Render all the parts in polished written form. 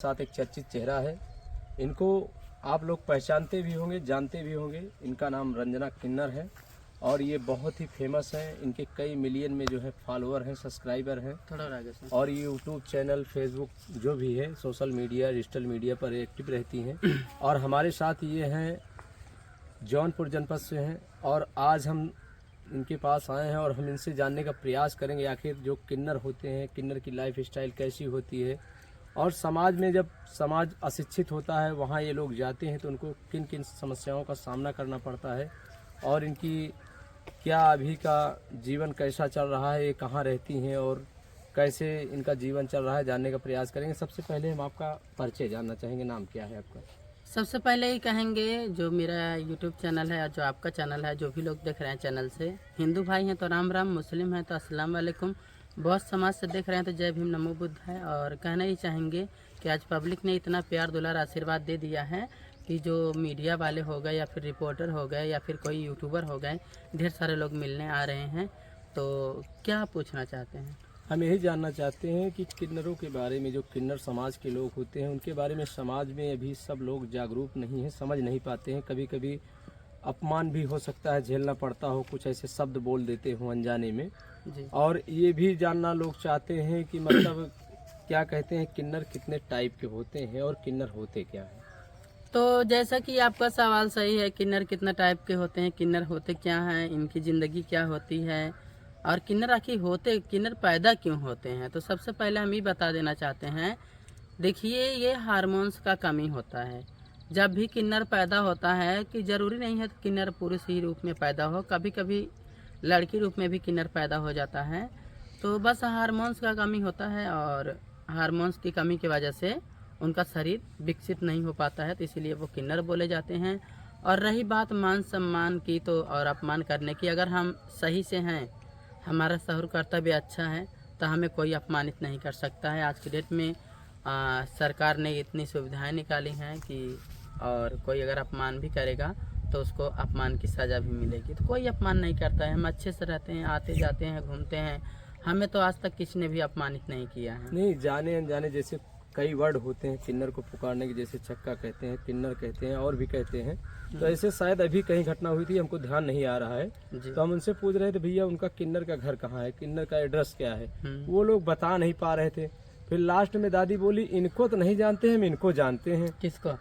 साथ एक चर्चित चेहरा है। इनको आप लोग पहचानते भी होंगे, जानते भी होंगे। इनका नाम रंजना किन्नर है और ये बहुत ही फेमस हैं। इनके कई मिलियन में जो है फॉलोअर हैं, सब्सक्राइबर हैं। और ये यूट्यूब चैनल, फेसबुक जो भी है, सोशल मीडिया, डिजिटल मीडिया पर एक्टिव रहती हैं। और हमारे साथ ये हैं, जौनपुर जनपद से हैं और आज हम इनके पास आए हैं और हम इनसे जानने का प्रयास करेंगे आखिर जो किन्नर होते हैं, किन्नर की लाइफ स्टाइल कैसी होती है और समाज में जब समाज अशिक्षित होता है वहाँ ये लोग जाते हैं तो उनको किन किन समस्याओं का सामना करना पड़ता है और इनकी क्या अभी का जीवन कैसा चल रहा है, ये कहाँ रहती हैं और कैसे इनका जीवन चल रहा है, जानने का प्रयास करेंगे। सबसे पहले हम आपका परिचय जानना चाहेंगे। नाम क्या है आपका? सबसे पहले ही कहेंगे, जो मेरा यूट्यूब चैनल है और जो आपका चैनल है, जो भी लोग देख रहे हैं चैनल से, हिंदू भाई हैं तो राम राम, मुस्लिम हैं तो अस्सलाम वालेकुम, बहुत समाज से देख रहे हैं तो जय भीम नमो बुद्ध है। और कहना ही चाहेंगे कि आज पब्लिक ने इतना प्यार दुलार आशीर्वाद दे दिया है कि जो मीडिया वाले हो गए या फिर रिपोर्टर हो गए या फिर कोई यूट्यूबर हो गए, ढेर सारे लोग मिलने आ रहे हैं। तो क्या पूछना चाहते हैं? हम यही जानना चाहते हैं कि किन्नरों के बारे में, जो किन्नर समाज के लोग होते हैं उनके बारे में समाज में अभी सब लोग जागरूक नहीं हैं, समझ नहीं पाते हैं। कभी कभी अपमान भी हो सकता है, झेलना पड़ता हो, कुछ ऐसे शब्द बोल देते हो अनजाने में जी। और ये भी जानना लोग चाहते हैं कि मतलब क्या कहते हैं, किन्नर कितने टाइप के होते हैं और किन्नर होते क्या हैं। तो जैसा कि आपका सवाल सही है, किन्नर कितना टाइप के होते हैं, किन्नर होते क्या हैं, इनकी ज़िंदगी क्या होती है और किन्नर आखिर होते, किन्नर पैदा क्यों होते हैं। तो सबसे पहले हम ये बता देना चाहते हैं, देखिए ये हार्मोन्स का कमी होता है। जब भी किन्नर पैदा होता है, कि ज़रूरी नहीं है कि किन्नर पुरुष ही रूप में पैदा हो, कभी कभी लड़की रूप में भी किन्नर पैदा हो जाता है। तो बस हार्मोन्स का कमी होता है और हार्मोन्स की कमी की वजह से उनका शरीर विकसित नहीं हो पाता है, तो इसीलिए वो किन्नर बोले जाते हैं। और रही बात मान सम्मान की तो और अपमान करने की, अगर हम सही से हैं, हमारा शहुर कर्तव्य अच्छा है, तो हमें कोई अपमानित नहीं कर सकता है। आज की डेट में सरकार ने इतनी सुविधाएं निकाली हैं कि और कोई अगर अपमान भी करेगा तो उसको अपमान की सज़ा भी मिलेगी। तो कोई अपमान नहीं करता है, हम अच्छे से रहते हैं, आते जाते हैं, घूमते हैं। हमें तो आज तक किसी ने भी अपमानित नहीं किया है। नहीं, जाने अनजाने जैसे कई वर्ड होते हैं किन्नर को पुकारने के, जैसे छक्का कहते हैं, किन्नर कहते हैं और भी कहते हैं। तो ऐसे शायद अभी कहीं घटना हुई थी, हमको ध्यान नहीं आ रहा है, तो हम उनसे पूछ रहे थे भैया उनका किन्नर का घर कहाँ है, किन्नर का एड्रेस क्या है। वो लोग बता नहीं पा रहे थे। फिर लास्ट में दादी बोली इनको तो नहीं जानते हैं, हम इनको जानते हैं। किसको?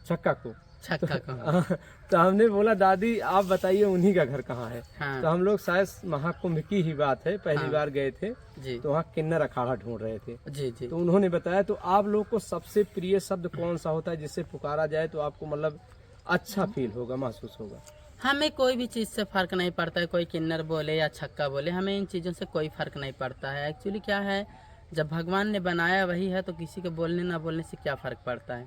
छक्का को। छक्का को। तो हमने बोला दादी आप बताइए उन्हीं का घर कहाँ है। हाँ। तो हम लोग शायद महाकुंभ की ही बात है, पहली हाँ। बार गए थे जी तो वहाँ किन्नर अखाड़ा ढूंढ रहे थे। जी जी। तो उन्होंने बताया। तो आप लोग को सबसे प्रिय शब्द कौन सा होता है जिससे पुकारा जाए तो आपको मतलब अच्छा फील होगा, महसूस होगा? हमें कोई भी चीज़ से फ़र्क नहीं पड़ता है, कोई किन्नर बोले या छक्का बोले, हमें इन चीज़ों से कोई फ़र्क नहीं पड़ता है। एक्चुअली क्या है, जब भगवान ने बनाया वही है तो किसी के बोलने ना बोलने से क्या फ़र्क पड़ता है,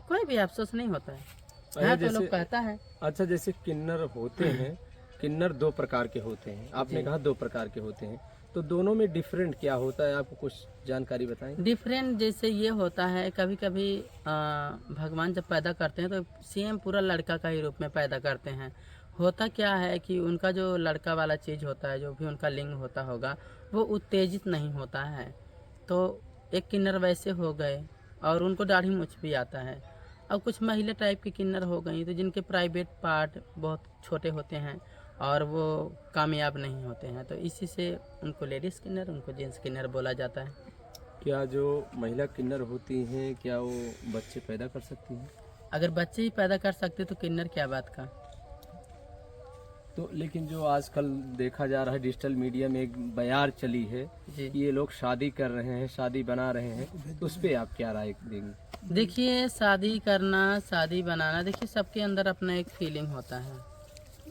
कोई भी अफसोस नहीं होता है। हाँ, तो लोग कहता है। अच्छा, जैसे किन्नर होते हैं, किन्नर दो प्रकार के होते हैं, आपने कहा दो प्रकार के होते हैं, तो दोनों में डिफरेंट क्या होता है, आपको कुछ जानकारी बताएं? डिफरेंट जैसे ये होता है, कभी कभी भगवान जब पैदा करते हैं तो सेम पूरा लड़का का ही रूप में पैदा करते हैं। होता क्या है कि उनका जो लड़का वाला चीज़ होता है, जो भी उनका लिंग होता होगा, वो उत्तेजित नहीं होता है। तो एक किन्नर वैसे हो गए और उनको दाढ़ी मूंछ भी आता है। और कुछ महिला टाइप की किन्नर हो गई तो जिनके प्राइवेट पार्ट बहुत छोटे होते हैं और वो कामयाब नहीं होते हैं, तो इसी से उनको लेडीज़ किन्नर, उनको जेंट्स किन्नर बोला जाता है। क्या जो महिला किन्नर होती हैं क्या वो बच्चे पैदा कर सकती हैं? अगर बच्चे ही पैदा कर सकते तो किन्नर क्या बात का। तो लेकिन जो आजकल देखा जा रहा है, डिजिटल मीडिया में एक बयार चली है जी। कि ये लोग शादी कर रहे हैं, शादी बना रहे हैं, तो उस पर आप क्या राय देंगे? देखिए, शादी करना, शादी बनाना, देखिए सबके अंदर अपना एक फीलिंग होता है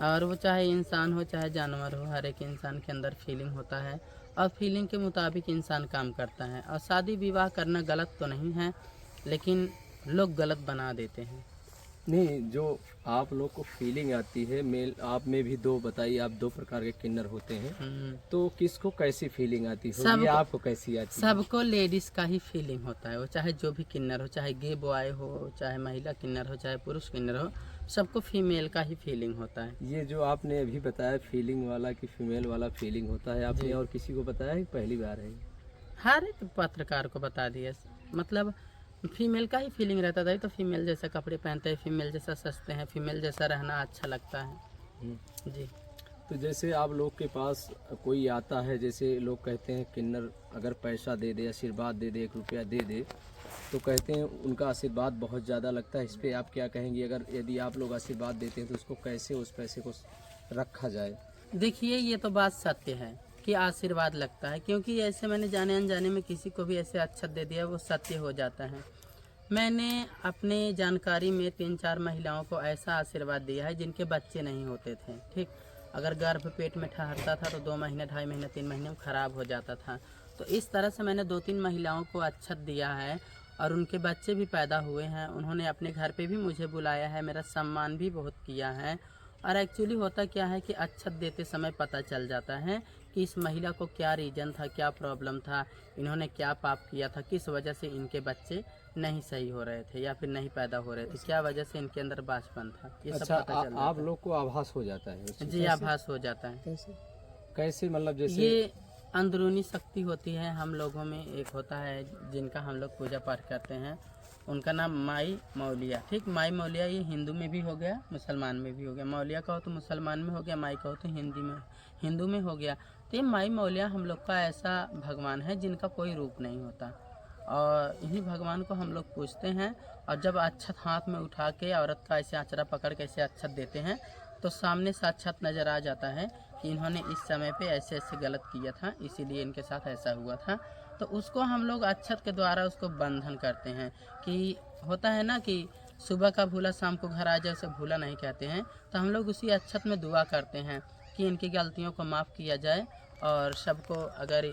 और वो चाहे इंसान हो चाहे जानवर हो, हर एक इंसान के अंदर फीलिंग होता है और फीलिंग के मुताबिक इंसान काम करता है। और शादी विवाह करना गलत तो नहीं है, लेकिन लोग गलत बना देते हैं। नहीं, जो आप लोग को फीलिंग आती है, मेल आप में भी दो बताइए, आप दो प्रकार के किन्नर होते हैं, तो किसको कैसी फीलिंग आती है, आपको कैसी आती है? सबको लेडीज़ का ही फीलिंग होता है, वो चाहे जो भी किन्नर हो, चाहे गे बॉय हो, चाहे महिला किन्नर हो, चाहे पुरुष किन्नर हो, सबको फीमेल का ही फीलिंग होता है। ये जो आपने अभी बताया फीलिंग वाला कि फीमेल वाला फीलिंग होता है, आपने और किसी को बताया है पहली बार है? हर एक पत्रकार को बता दिया। मतलब फीमेल का ही फीलिंग रहता था, तो फीमेल जैसा कपड़े पहनते हैं, फीमेल जैसा सजते हैं, फीमेल जैसा रहना अच्छा लगता है। हम्म। जी। तो जैसे आप लोग के पास कोई आता है, जैसे लोग कहते हैं किन्नर अगर पैसा दे दे, आशीर्वाद दे दे, 1 रुपया दे दे, तो कहते हैं उनका आशीर्वाद बहुत ज़्यादा लगता है। इस पे आप क्या कहेंगी? अगर यदि आप लोग आशीर्वाद देते हैं तो उसको कैसे उस पैसे को रखा जाए? देखिए, ये तो बात सत्य है कि आशीर्वाद लगता है, क्योंकि ऐसे मैंने जाने अनजाने में किसी को भी ऐसे अक्षत दे दिया, वो सत्य हो जाता है। मैंने अपने जानकारी में 3-4 महिलाओं को ऐसा आशीर्वाद दिया है जिनके बच्चे नहीं होते थे। ठीक, अगर गर्भ पेट में ठहरता था तो 2 महीने, 2.5 महीने, 3 महीने में ख़राब हो जाता था। तो इस तरह से मैंने 2-3 महिलाओं को अक्षत दिया है और उनके बच्चे भी पैदा हुए हैं। उन्होंने अपने घर पे भी मुझे बुलाया है, मेरा सम्मान भी बहुत किया है। और एक्चुअली होता क्या है कि अक्षत देते समय पता चल जाता है कि इस महिला को क्या रीज़न था, क्या प्रॉब्लम था, इन्होंने क्या पाप किया था, किस वजह से इनके बच्चे नहीं सही हो रहे थे या फिर नहीं पैदा हो रहे थे, क्या वजह से इनके अंदर बांझपन था, ये सब अच्छा, पता चल आप जाता लोग को आभास हो जाता है? है। जी, आभास हो जाता है। कैसे कैसे मतलब जैसे ये अंदरूनी शक्ति होती है हम लोगों में। एक होता है जिनका हम लोग पूजा पाठ करते हैं, उनका नाम माई मौलिया। ठीक, माई मौलिया ये हिंदू में भी हो गया, मुसलमान में भी हो गया। मौलिया कहो तो मुसलमान में हो गया, माई कहो तो हिंदू में हो गया। तो ये माई मौलिया हम लोग का ऐसा भगवान है जिनका कोई रूप नहीं होता, और इन्हीं भगवान को हम लोग पूजते हैं। और जब अक्षत हाथ में उठा के औरत का ऐसे आचरा पकड़ के ऐसे अक्षत देते हैं, तो सामने साक्षात नज़र आ जाता है कि इन्होंने इस समय पे ऐसे ऐसे गलत किया था, इसीलिए इनके साथ ऐसा हुआ था। तो उसको हम लोग अक्षत के द्वारा उसको बंधन करते हैं। कि होता है ना कि सुबह का भूला शाम को घर आ जाए, उसे भूला नहीं कहते हैं। तो हम लोग उसी अक्षत में दुआ करते हैं कि इनकी गलतियों को माफ़ किया जाए और सबको अगर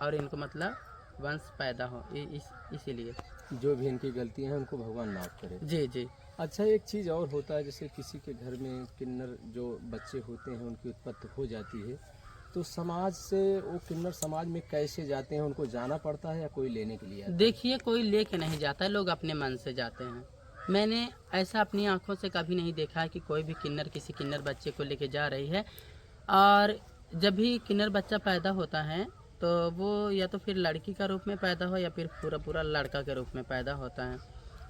और इनको मतलब वंश पैदा हो, इसीलिए जो भी इनकी गलतियां हैं उनको भगवान माफ़ करे। जी जी। अच्छा, एक चीज़ और होता है, जैसे किसी के घर में किन्नर जो बच्चे होते हैं उनकी उत्पत्ति हो जाती है, तो समाज से वो किन्नर समाज में कैसे जाते हैं? उनको जाना पड़ता है या कोई लेने के लिए आता है? देखिए, कोई लेके नहीं जाता है, लोग अपने मन से जाते हैं। मैंने ऐसा अपनी आंखों से कभी नहीं देखा है कि कोई भी किन्नर किसी किन्नर बच्चे को लेके जा रही है। और जब भी किन्नर बच्चा पैदा होता है तो वो या तो फिर लड़की का रूप में पैदा हो या फिर पूरा पूरा लड़का के रूप में पैदा होता है।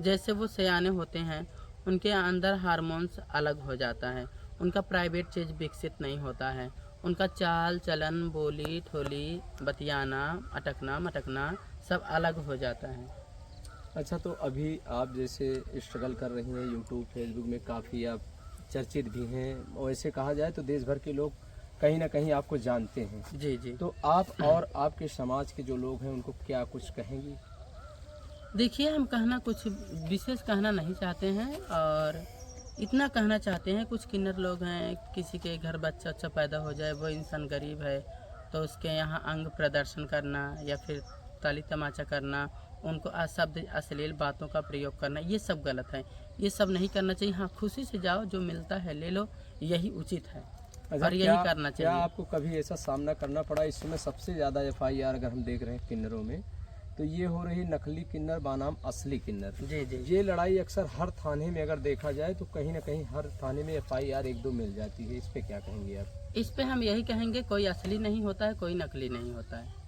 जैसे वो सयाने होते हैं, उनके अंदर हार्मोन्स अलग हो जाता है, उनका प्राइवेट चीज़ विकसित नहीं होता है, उनका चाल चलन, बोली ठोली, बतियाना, अटकना मटकना सब अलग हो जाता है। अच्छा, तो अभी आप जैसे स्ट्रगल कर रही हैं, यूट्यूब फेसबुक में काफ़ी आप चर्चित भी हैं, और ऐसे कहा जाए तो देश भर के लोग कहीं ना कहीं आपको जानते हैं। जी जी। तो आप और आपके समाज के जो लोग हैं उनको क्या कुछ कहेंगी? देखिए, हम कहना कुछ विशेष कहना नहीं चाहते हैं, और इतना कहना चाहते हैं, कुछ किन्नर लोग हैं, किसी के घर बच्चा अच्छा पैदा हो जाए, वो इंसान गरीब है तो उसके यहाँ अंग प्रदर्शन करना या फिर ताली तमाचा करना, उनको अशब्द अश्लील बातों का प्रयोग करना, ये सब गलत है। ये सब नहीं करना चाहिए। हाँ, खुशी से जाओ, जो मिलता है ले लो, यही उचित है। अच्छा, और यही करना क्या चाहिए। आपको कभी ऐसा सामना करना पड़ा? इस समय सबसे ज़्यादा FIR अगर हम देख रहे हैं किन्नरों में, तो ये हो रही नकली किन्नर बनाम असली किन्नर। जी जी। ये लड़ाई अक्सर हर थाने में अगर देखा जाए तो कहीं ना कहीं हर थाने में FIR 1-2 मिल जाती है। इस पे क्या कहेंगे आप? इस पे हम यही कहेंगे, कोई असली नहीं होता है, कोई नकली नहीं होता है।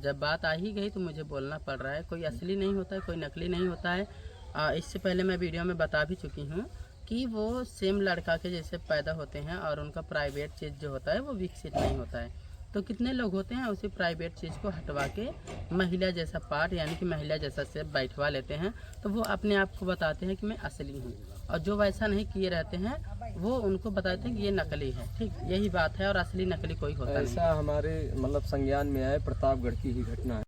जब बात आ ही गई तो मुझे बोलना पड़ रहा है, कोई असली नहीं होता है, कोई नकली नहीं होता है। इससे पहले मैं वीडियो में बता भी चुकी हूँ कि वो सेम लड़का के जैसे पैदा होते हैं और उनका प्राइवेट चीज़ जो होता है वो विकसित नहीं होता है। तो कितने लोग होते हैं उसी प्राइवेट चीज़ को हटवा के महिला जैसा पार्ट यानी कि महिला जैसा से बैठवा लेते हैं, तो वो अपने आप को बताते हैं कि मैं असली हूँ, और जो वैसा नहीं किए रहते हैं वो उनको बताते हैं कि ये नकली है। ठीक, यही बात है, और असली नकली कोई होता नहीं। ऐसा हमारे मतलब संज्ञान में आए प्रतापगढ़ की ही घटना है।